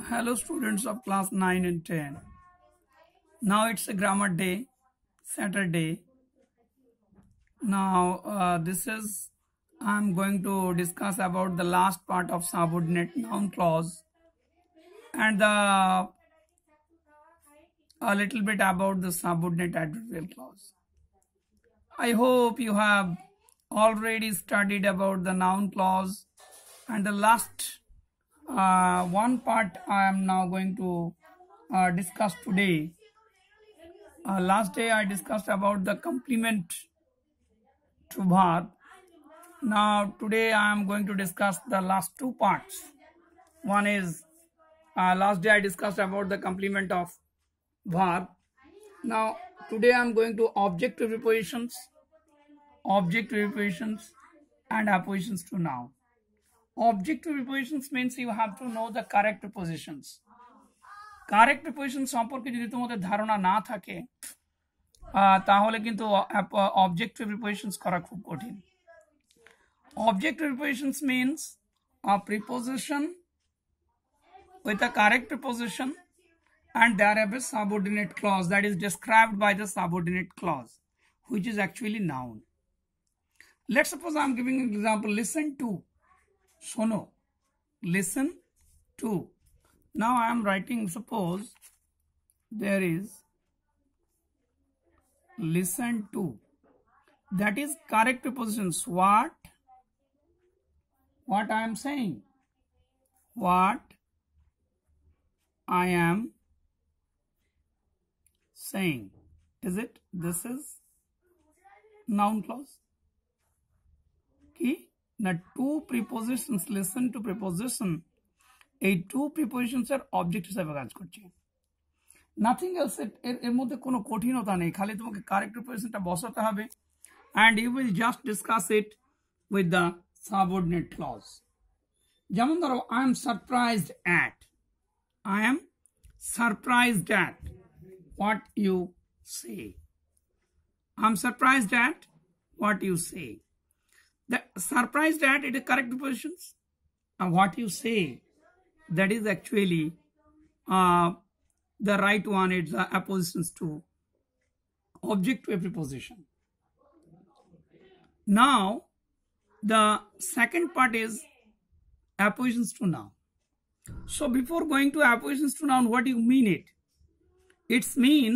Hello students of class 9 and 10. Now it's a grammar day, Saturday. Now I'm going to discuss about the last part of subordinate noun clause and a little bit about the subordinate adverbial clause. I hope you have already studied about the noun clause and the last one part I am now going to discuss today. Last day I discussed about the complement to verb. Now today I am going to discuss the last two parts. One is last day I discussed about the complement of verb. Now today I am going to objective prepositions and appositions to noun. Objective prepositions means you have to know the correct prepositions. Correct preposition সম্পর্কে যদি তোমাদের ধারণা না থাকে তাহলে কিন্তু objective prepositions করা খুব কঠিন objective prepositions means a preposition with a correct preposition and there have a subordinate clause that is described by the subordinate clause which is actually noun. Let's suppose I am giving an example. Listen to. Sono. Listen to. Now I am writing, suppose there is listen to. That is correct prepositions. What I am saying. What I am saying. Is it? This is noun clause. Okay. Now two prepositions, listen to preposition. এই two প্রিপোজিশনসের object হিসেবে কাজ করছে nothing else এর মধ্যে কোনো কঠিনতা নেই খালি তোমাকে কারেক্ট প্রিপোজিশনটা বসাতে হবে and you will just discuss it with the subordinate clause যেমন ধরো I am surprised at what you say I am surprised at what you say the surprised at it is correct prepositions and what you say that is actually the right one. It's the appositions to object to a preposition. Now the second part is appositions to noun. So before going to appositions to noun, what do you mean it? It's mean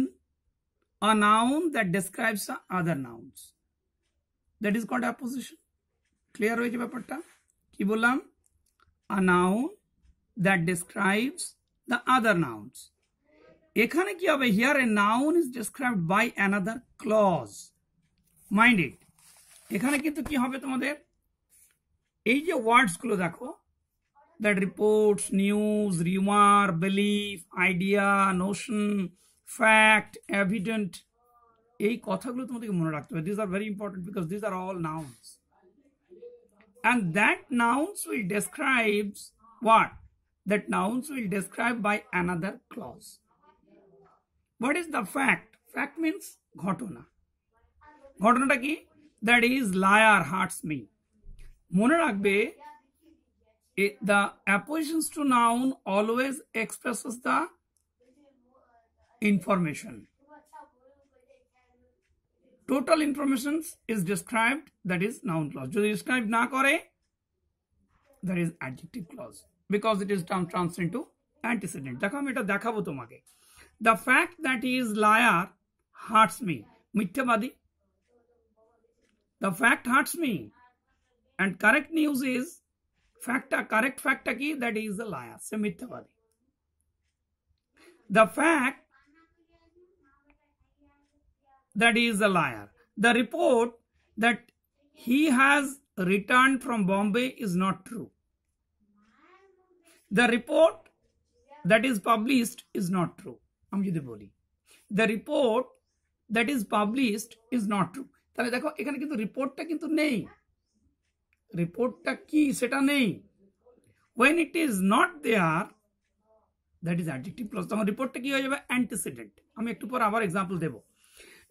a noun that describes other nouns. That is called apposition. Clear hoye ব্যাপারটা কি বললাম? A noun that describes the other nouns. এখানে কি হবে? Here a noun is described by another clause. Mind it. এখানে কিন্তু কি হবে তোমাদের? এই যে ওয়ার্ডস গুলো দেখো, that reports, news, rumor, belief, idea, notion, fact, evident, এই কথাগুলো তোমাদেরকে মনে রাখতে হবে. These are very important because these are all nouns. And that nouns will describe what? That nouns will describe by another clause. What is the fact? Fact means ঘটনা. ঘটনাটা কি? That is liar hurts me. মনে রাখবে the appositions to noun always expresses the information. Total information is described, that is noun clause. যদি describe না করে, that is adjective clause because it is transferred into antecedent. দেখো আমি এটা দেখাবো তোমাকে. The fact that he is liar hurts me. মিথ্যাবাদী. The fact hurts me. And correct news is correct fact কি? That he is a liar. সে মিথ্যাবাদী. The fact that he is a liar. The report that he has returned from Bombay is not true. The report that is published is not true. আমি যদি বলি the report that is published is not true. তাহলে দেখো এখানে কিন্তু রিপোর্টটা কিন্তু নেই রিপোর্টটা কি সেটা নেই when it is not there that is adjective clause তখন রিপোর্টটা কি হয়ে যাবে antecedent আমি একটু পর আবার एग्जांपल দেব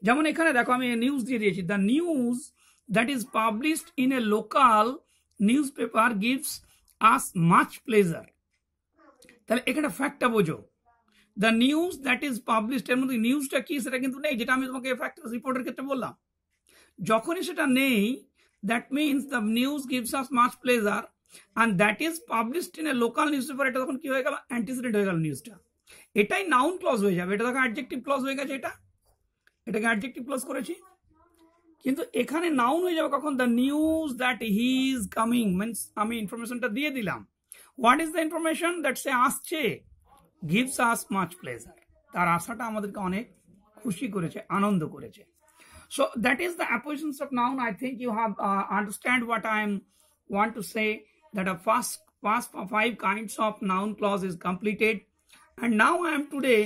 যেমন এখানে দেখো আমি নিউজ দিয়ে দিয়েছি the news that is published in a local newspaper gives us much pleasure তাহলে এখানে ফ্যাক্টটা বোঝো, the news that is published, এর মধ্যে নিউজটা কি সেটা কিন্তু নেই, যেটা আমি তোমাকে ফ্যাক্ট রিপোর্টের ক্ষেত্রে বললাম। যখনই সেটা নেই, that means the news gives us much pleasure and that is published in a local news paper, এটা তখন কি হয়ে গেল, অ্যান্টিসিডেন্ট হয়ে গেল নিউজটা, এটাই নাউন ক্লজ হয়ে যাবে। এটা দেখো অ্যাডজেক্টিভ ক্লজ হয়ে গেছে, এটাকে অ্যাডজেক্টিভ ক্লজ করেছি, কিন্তু এখানে নাউন হয়ে যাবে কখন, the news that he is coming, means আমি ইনফরমেশনটা দিয়ে দিলাম। What is the information, that সে আসছে, গিভস আস মাচ প্লেজার, তার আশাটা আমাদেরকে অনেক খুশি করেছে, আনন্দ করেছে। So that is the appositions of noun. I think you have understand what I want to say, that a first 5 kinds of noun clause is completed. And now I am today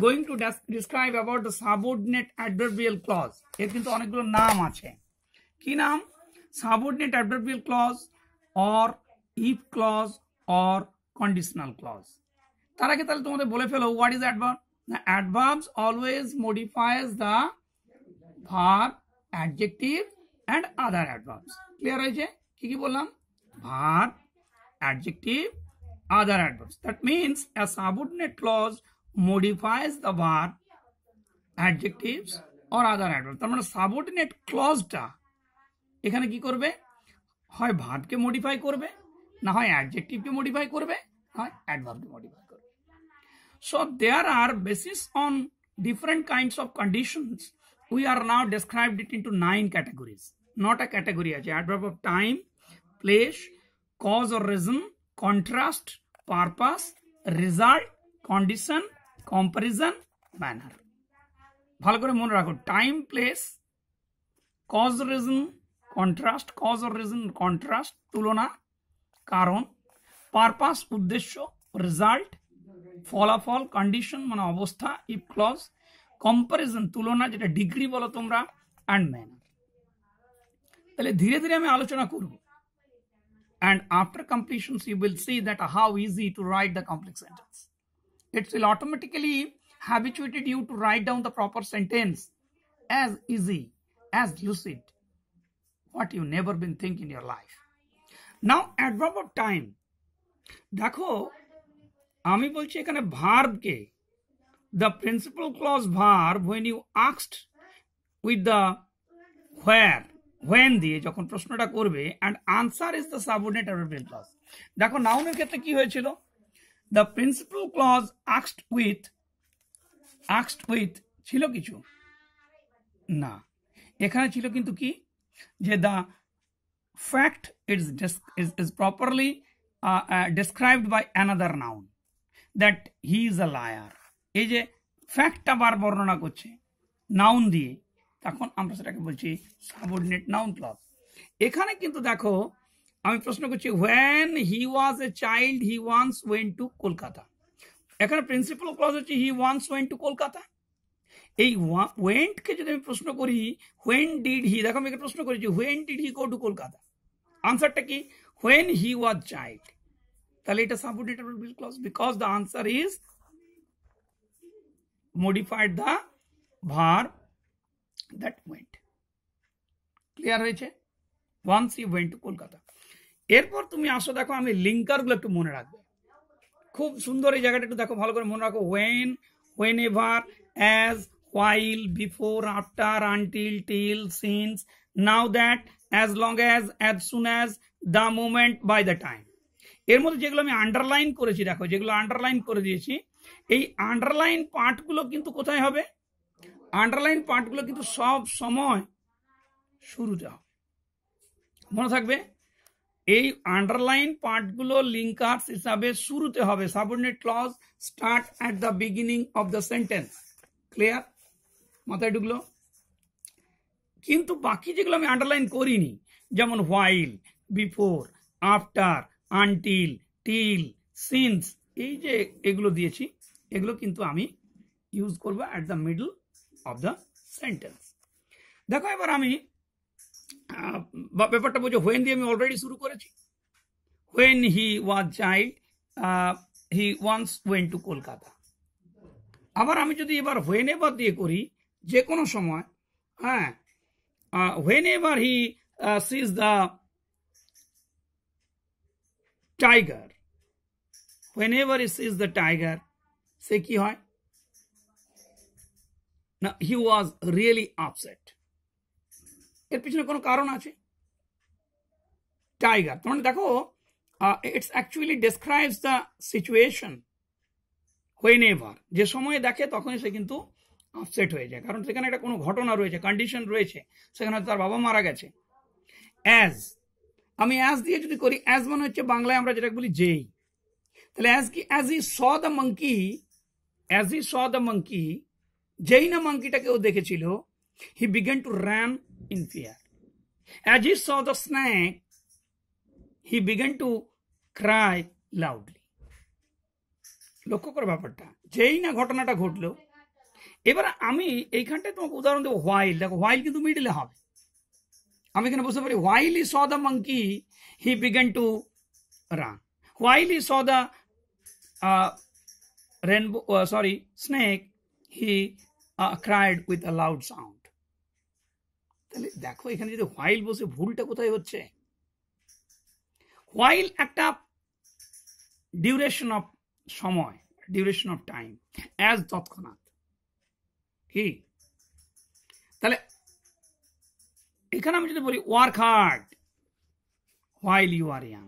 going to describe about the subordinate adverbial clause. এর কিন্তু অনেকগুলো নাম আছে। কি নাম? Subordinate adverbial clause or if clause or conditional clause. তার আগে তাহলে তোমাদের বলে ফেলো, what is adverb? The adverbs always modifies the verb, adjective and other adverbs. Clear হয়েছে? কি কি বললাম? Verb, adjective, other adverbs. That means a subordinate clause modifies the verb, adjectives or other adverbs. তার মানে subordinate clauseটা এখানে কি করবে? হয় ভার্বকে মডিফাই করবে, না হয় অ্যাডজেক্টিভকে মডিফাই করবে, না হয় অ্যাডভার্বকে মডিফাই করবে। So there are basis on different kinds of conditions. We are now described it into 9 categories. Not a category আছে, adverb of time, place, cause or reason, contrast, purpose, result, condition, comparison, manner. ভালো করে মনে রাখো, time, place, cause, reason, contrast, cause or reason, contrast তুলনা, কারণ, purpose উদ্দেশ্য, result ফলাফল, condition মানে অবস্থা, ইফ ক্লজ, কম্পারিজন তুলনা যেটা ডিগ্রি বলো তোমরা, অ্যান্ড ম্যানার। তাহলে ধীরে ধীরে আমি আলোচনা করব, and after completion you will see that how easy to write the complex sentence. It will automatically habituated you to write down the proper sentence as easy, as lucid, what you never been think in your life. Now adverb of time, দেখো আমি বলছি এখানে ভার্বকে, the principal clause verb when you asked with the where, when দিয়ে যখন প্রশ্নটা করবে, and answer is the subordinate adverbial clause. দেখো নাউনের ক্ষেত্রে কি হয়েছিল, the principal clause asked with ছিল কিছু না, এখানে ছিল কিন্তু কি, যে the fact is properly described by another noun, that he is a liar. এই যে ফ্যাক্টটা বার বর্ণনা করছে নাউন দিয়ে, তখন আমরা সেটাকে বলছি সাবঅর্ডিনেট নাউন ক্লজ। এখানে কিন্তু দেখো আমি প্রশ্ন করছি, when he was a child he once went to Kolkata, এখানে প্রিন্সিপাল ক্লজ হচ্ছে he once went to Kolkata. এই went কে যদি আমি প্রশ্ন করি, when did he, দেখো আমি এখানে প্রশ্ন করেছি when did he go to Kolkata, আনসারটা কি, when he was child। তাহলে এটা subordinate adverbial clause, because the answer is modified the verb that went. Clear হয়েছে? once he went to Kolkata. এরপর তুমি আসো, দেখো আমি লিঙ্কার গুলো একটু মনে রাখবে, খুব সুন্দর এই জায়গাটা একটু দেখো, ভালো করে মনে রাখো, when, whenever, as, while, before, after, until, till, since, now that, as long as soon as, the moment, by the time। এর মধ্যে যেগুলো আমি আন্ডারলাইন করেছি, দেখো যেগুলো আন্ডারলাইন করে দিয়েছি, এই আন্ডারলাইন পার্টগুলো কিন্তু কোথায় হবে, আন্ডারলাইন পার্টগুলো কিন্তু সব সময় শুরুতে হবে, মনে থাকবে। এই আন্ডারলাইন পার্টগুলো লিঙ্কার্স হিসাবে শুরুতে হবে। Subordinate clause start at the beginning of the sentence. Clear? মাথায় ঢুকলো? কিন্তু বাকি যেগুলো আমি আন্ডারলাইন করিনি, যেমন while, before, after, until, till, since, এই যে এগুলো দিয়েছি, এগুলো কিন্তু আমি ইউজ করবো at the middle of the sentence. দেখো এবার আমি ব্যাপারটা বুঝো, হোয়েন দিয়ে আমি অলরেডি শুরু করেছি। When he was child he once went to Kolkata. আবার আমি যদি এবার হোয়েন এভার দিয়ে করি, যে কোনো সময়, হ্যাঁ, whenever he sees the tiger, whenever he sees the tiger, সে কি হয়? না, he was really upset. এর পিছনে কোনো কারণ আছে? টাইগার, মানে দেখো, it's actually describes the situation whenever, যে সময়ে দেখে তখনই সে কিন্তু আপসেট হয়ে যায়, কারণ সেখানে একটা কোনো ঘটনা রয়েছে, কন্ডিশন রয়েছে, সেখানে তার বাবা মারা গেছে। অ্যাজ, আমি অ্যাজ দিয়ে যদি করি, অ্যাজ মানে হচ্ছে বাংলায় আমরা যেটা বলি যেই, তাহলে অ্যাজ কি, as he saw the monkey, as he saw the monkey, যেই না মাঙ্কিটাকে ও দেখেছিল, he began to run in fear. As he saw the snake, he began to cry loudly. লক্ষ্য করো ব্যাপারটা, যেই না ঘটনাটা ঘটলো। এবার আমি এইখানটায় তোমাকে উদাহরণ দেবো, হোয়াইল। দেখো, হোয়াইল কিন্তু মিডিলে হবে। আমি এখানে বুঝতে পারি, while E saw the monkey he began to run, while E saw the rainbow, sorry, snake, he cried with a loud sound. তাহলে দেখো এখানে যদি হোয়াইল বসে, ভুলটা কোথায় হচ্ছে? হোয়াইল একটা ডিউরেশন অফ সময়, ডিউরেশন অফ টাইম, অ্যাজ তৎক্ষণাৎ, কি? তাহলে এখানে আমি যদি বলি work hard while you are young,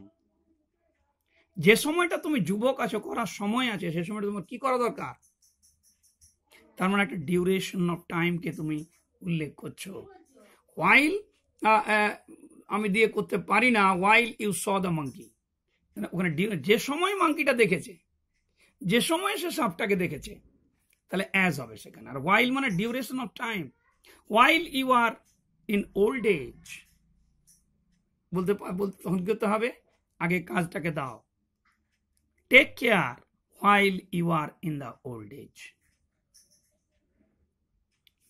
যে সময়টা তুমি যুবক আছো, করার সময় আছে, সে সময়টা তোমার কি করা দরকার? তার মানে একটা ডিউরেশন অফ টাইমকে তুমি উল্লেখ করছো। হোয়াইল আমি দিয়ে করতে পারি না, while you saw the monkey, ওখানে যে সময় মাঙ্কিটা দেখেছে, যে সময় সে সাপটাকে দেখেছে, তাহলে অ্যাজ হবে সেখানে। আর হোয়াইল মানে duration of time. While you are in old age, বলতে তখন কি করতে হবে? আগে কাজটাকে দাও। Take care while you are in the old age.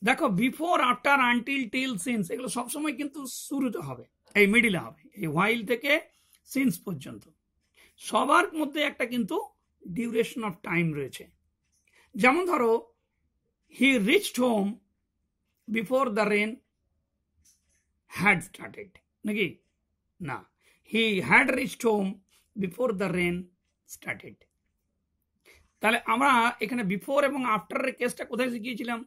দেখো, before, after, until, till, since, এগুলো সবসময় কিন্তু শুরুতে হবে, এই মিডিলে হবে, এই হোয়াইল থেকে সিন্স পর্যন্ত। সবার মধ্যে একটা কিন্তু ডিউরেশন অফ টাইম রয়েছে। যেমন ধরো, he reached home before the rain had started, নাকি? না, he had reached home before the rain started. তাহলে আমরা এখানে বিফোর এবং আফটারের কেসটা কোথায় শিখিয়েছিলাম?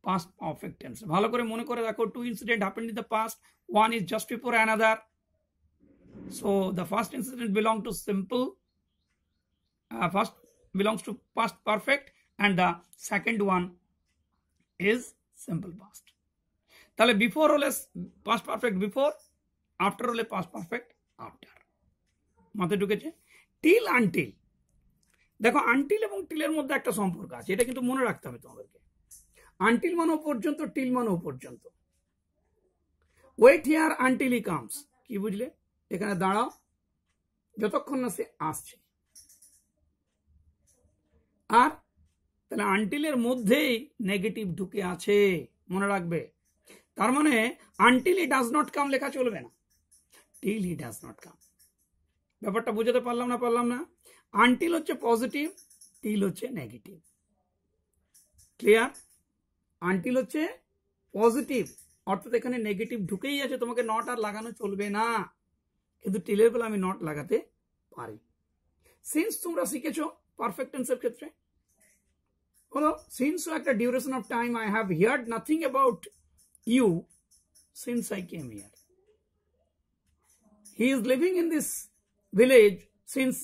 past perfect tense. ভালো করে মনে করে দেখো, two incident happened in the past, one is just before another, so the first incident belong to simple, first belongs to past perfect, and the second one is simple past. তাহলে before হলে past perfect before, after হলে past perfect after। মাথায় ঢুকেছে? till, until, দেখো until এবং till এর মধ্যে একটা সম্পর্ক আছে, এটা কিন্তু মনে রাখতে হবে তোমাদেরকে। আনটিল মানো পর্যন্ত, টিল মানো পর্যন্ত। Wait here until he comes, কি বুঝলে? এখানে দাঁড়াও যতক্ষণ না সে আসছে। আর তাহলে আনটিলের মধ্যেই নেগেটিভ ঢুকে আছে, মনে রাখবে। তার মানে until he does not come লেখা চলবে না, till he does not come. ব্যাপারটা বুঝাতে পারলাম না? আনটিল হচ্ছে পজিটিভ, টিল হচ্ছে নেগেটিভ। ক্লিয়ার? আনটিল হচ্ছে পজিটিভ, অর্থাৎ এখানে নেগেটিভ ঢুকেই আছে, তোমাকে নট আর লাগানো চলবে না, কিন্তু টিলের বেলা আমি নট লাগাতে পারি। সিন্স তোমরা শিখেছো পারফেক্ট টেন্সের ক্ষেত্রে, হলো সিন্সও একটা duration of time. I have heard nothing about you since I came here. He is living in this village since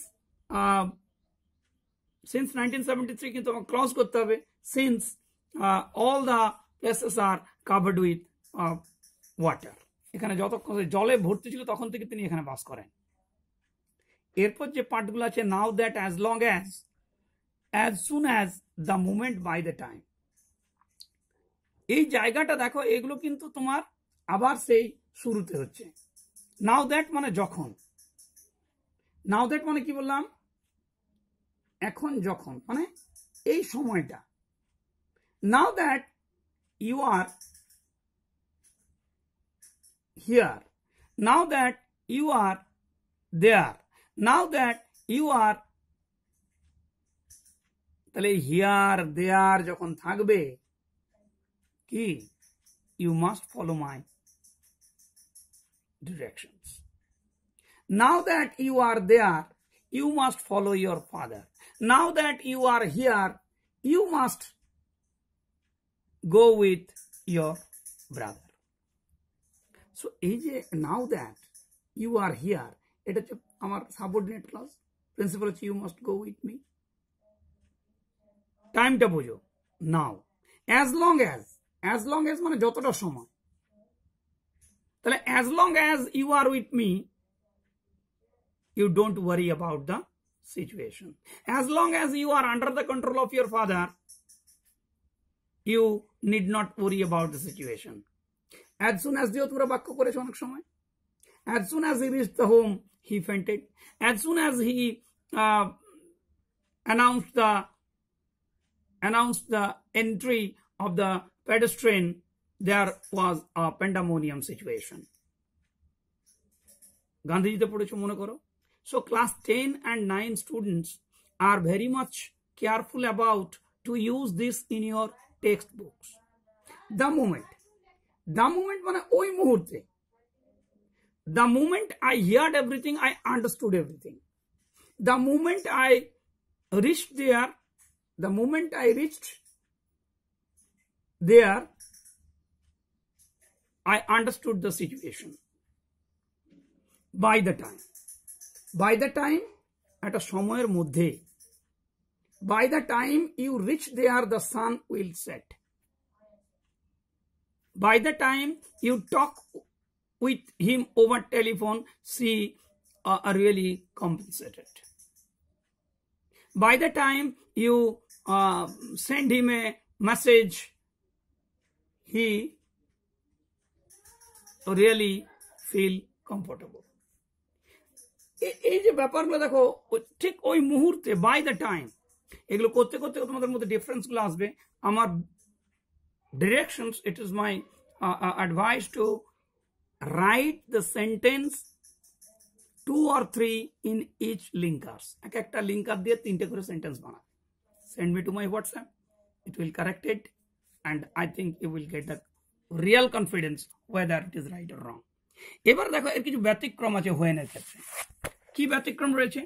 1973, কিন্তু আমাকে ক্লজ করতে হবে, since all the places are covered with water, এখানে যতক্ষণ জলে ভর্তি ছিল তখন থেকে তিনি এখানে বাস করেন। এরপর যে পার্টগুলো আছে, now that, as long as soon as, the moment, by the time, এই জায়গাটা দেখো, এগুলো কিন্তু তোমার আবার সেই শুরুতে হচ্ছে। নাও দ্যাট মানে যখন, নাও দ্যাট মানে কি বললাম? এখন, যখন মানে এই সময়টা। Now that you are here, now that you are there, now that you are, তাহলে here, there যখন থাকবে, কি? You must follow my directions. Now that you are there, you must follow your father. Now that you are here, you must go with your brother. So now that you are here, it is our subordinate clause. Principal, you must go with me. Time ta bojo. Now, as long as মানে যতটা সময়, তাহলে as long as you are with me, you don't worry about the situation. As long as you are under the control of your father, you need not worry about the situation. As soon as দিও তোমরা বাক্য করেছো অনেক সময়, as soon as he reached the home, he fainted. As soon as he announced the entry of the pedestrian, there was a pandemonium situation. গান্ধীজিতে পড়েছো মনে করো. So class 10 and 9 students are very much careful about to use this in your textbooks. The moment মানে ওই মুহূর্তে, the moment I heard everything, I understood everything. The moment I reached there, I understood the situation. By the time একটা সময়ের মধ্যে, by the time you reach there, the sun will set. By the time you talk with him over telephone, she are really compensated. By the time you send him a message, he really feel comfortable. এই যে ব্যাপারগুলো দেখো, ঠিক ওই মুহূর্তে, by the time, এগুলো করতে করতে তোমাদের মধ্যে ডিফারেন্সগুলো আসবে। আমার directions, it is my advice to write the sentence 2 or 3 in each linkers. একটা লিঙ্কার দিয়ে 3টে করে সেন্টেন্স বানাবে। Send me to my WhatsApp. It will correct it, and I think you will get the real confidence whether it is right or wrong. এবার দেখো এর কিছু ব্যতিক্রম আছে হোয়েনের ক্ষেত্রে। কি ব্যতিক্রম রয়েছে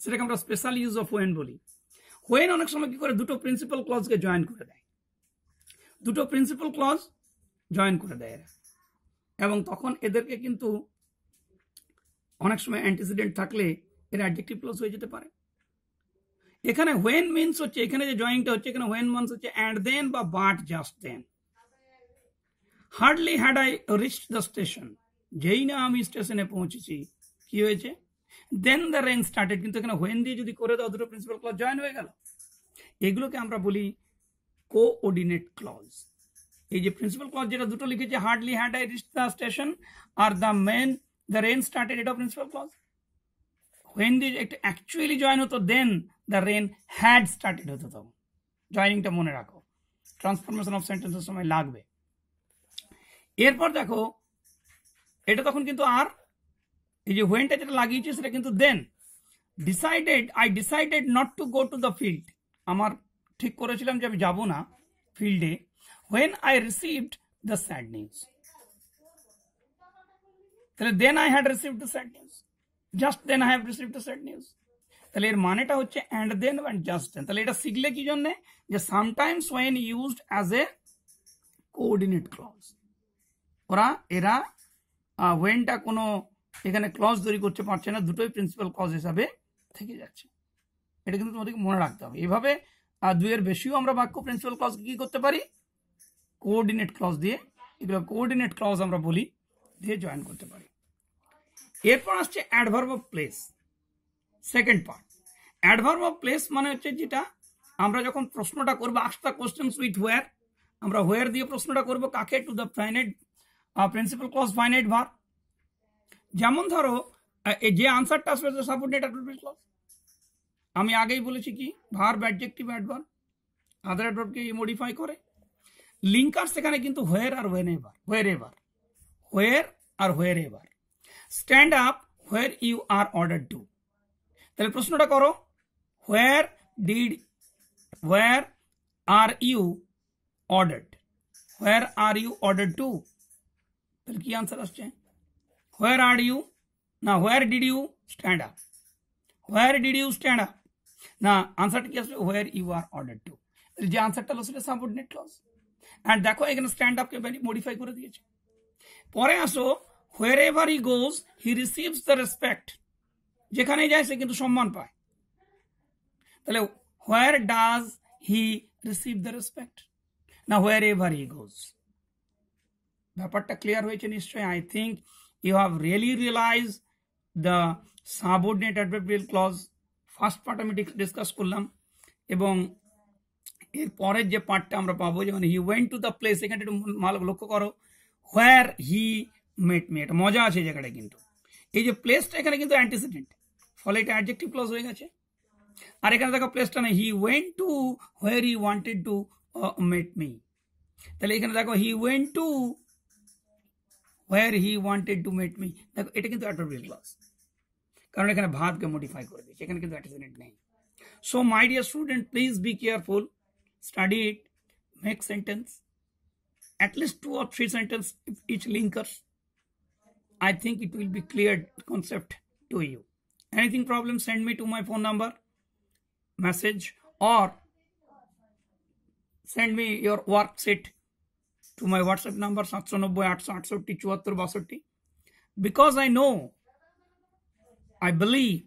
সেটাকে আমরা স্পেশাল ইউজ অফ হোয়েন বলি। হোয়েন অনেক সময় কি করে দুটো প্রিন্সিপাল ক্লজকে জয়েন করে দেয়, এরা, এবং তখন এদেরকে কিন্তু অনেক সময় অ্যান্টিসিডেন্ট থাকলে এর অ্যাডজেক্টিভ ক্লজ হয়ে যেতে পারে। এখানে হোয়েন মিনস হচ্ছে, এখানে যে জয়েনিংটা হচ্ছে, এখানে হোয়েন মিনস হচ্ছে অ্যান্ড দেন বা but just then. Hardly had I reached the station, যেই না আমি স্টেশনে পৌঁছেছি কি হয়েছে, দেন দ্য রেন স্টার্টেড। কিন্তু এখানে হোয়েন দিয়ে যদি করে দাও, দুটো প্রিন্সিপাল ক্লজ জয়েন হয়ে গেল। এগুলোকে আমরা বলি কোঅর্ডিনেট ক্লজ। এই যে প্রিন্সিপাল ক্লজ যেটা দুটো লিখেছে, hardly had I reached the station আর দ্য রেন স্টার্টেড, এটা প্রিন্সিপাল ক্লজ। হোয়েন দিয়ে একটা অ্যাকচুয়ালি জয়েন হতো, then the rain had started হতো। তখন জয়েনিংটা মনে রাখো, ট্রান্সফরমেশন অফ সেন্টেন্সের সময় লাগবে। এরপর দেখো এটা তখন কিন্তু আর এই যে হোয়েনটা যেটা লাগিয়েছে সেটা কিন্তু then. I decided not to go to the field, আমার ঠিক করেছিলাম যে আমি যাব না ফিল্ডে। When I received the sad news, তাহলে then I had received the sad news, just then I have received the sad news. তাহলে এর মানেটা হচ্ছে and then and just then. তাহলে এটা শিখলে কি জন্য, যে sometimes when used as a coordinate clause, এরা হোয়েনটা কোনো এখানে ক্লজ তৈরি করতে পারছে না, দুটোই প্রিন্সিপাল ক্লজ হিসাবে থেকে যাচ্ছে। এটা কিন্তু তোমাদেরকে মনে রাখতে হবে। এভাবে 2 এর বেশিও আমরা বাক্য প্রিন্সিপাল ক্লজ কি করতে পারি, কোঅর্ডিনেট ক্লজ দিয়ে, এগুলো কোঅর্ডিনেট ক্লজ আমরা বলি, দিয়ে জয়েন করতে পারি। এরপর আসছে adverb of place, second part. Adverb of place মানে হচ্ছে যেটা আমরা যখন প্রশ্নটা করবো, ask the questions with where, আমরা হোয়ার দিয়ে প্রশ্নটা করবো কাকে, to the finite principal clause finite verb. যেমন ধরো যে আনসারটা আসবে সাবঅর্ডিনেট অ্যাডভার্ব ক্লজ। আমি আগেই বলেছি কি, ভার্ব, অ্যাডজেক্টিভ, অ্যাডভার্ব, আদার অ্যাডভার্বকে মডিফাই করে। লিঙ্কার সেখানে কিন্তু হোয়ার আর wherever. Stand up where you are order to. তাহলে প্রশ্নটা করো, where are you ordered, where are you order to. তাহলে কি আনসার আসছে, হোয়ার আর ইউ, না where did you stand up, where did you stand up? না আনসারটা কি আসলে where you are ordered to, যে আনসারটা হলো সেটা সাবঅর্ডিনেট ক্লজ। এন্ড দেখো এখানে স্ট্যান্ড আপকে মডিফাই করে দিয়েছে। পরে আসো wherever he goes he receives the respect, যেখানেই যায় সে কিন্তু সম্মান পায়। তাহলে where does he receive the respect? না wherever he goes। ব্যাপারটা ক্লিয়ার হয়েছে নিশ্চয়ই। I think you have really realise the subordinate adverbial clause. First part আমি ডিসকাস করলাম, এবং এর পরের যে পার্টটা আমরা পাবো, যেমন he went to the place, এখানে একটু লক্ষ্য করো হোয়ার হি মেট মি, এটা মজা আছে জায়গাটা। কিন্তু এই যে প্লেসটা এখানে কিন্তু অ্যান্টিসিডেন্ট, ফলে এটা অ্যাডজেক্টিভ ক্লজ হয়ে গেছে। আর এখানে দেখো প্লেসটা না, হি went two where he wanted to met me, তাহলে এখানে দেখো হি went two where he wanted to meet me, দেখো এটা কিন্তু অ্যাডভার্বিয়াল ক্লজ, কারণ এখানে ভার্বকে মডিফাই করে দিয়েছে, এখানে কিন্তু অ্যান্টিসিডেন্ট নেই। So my dear student, please be careful, study it, make sentence, at least 2 or 3 sentences if each linkers. I think it will be clear concept to you. Anything problem, send me to my phone number, message, or send me your worksheet to my WhatsApp number 790-868-7462, because I know, I believe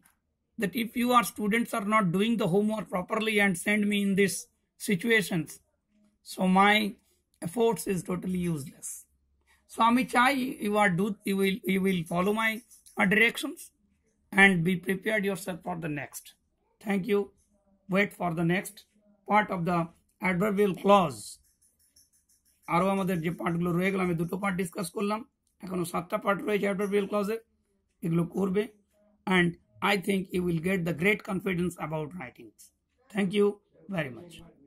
that if your students are not doing the homework properly and send me in these situations, so my efforts is totally useless. So ami chai you will follow my directions and be prepared yourself for the next. Thank you. Wait for the next part of the adverbial clause. আরো আমাদের যে পার্টগুলো রয়ে গেল, আমি 2টো part discuss করলাম, এখনো 7টা part রয়েছে অ্যাডভার্বিয়াল ক্লজের, এগুলো করবে, and I think you will get the great confidence about writing. Thank you very much.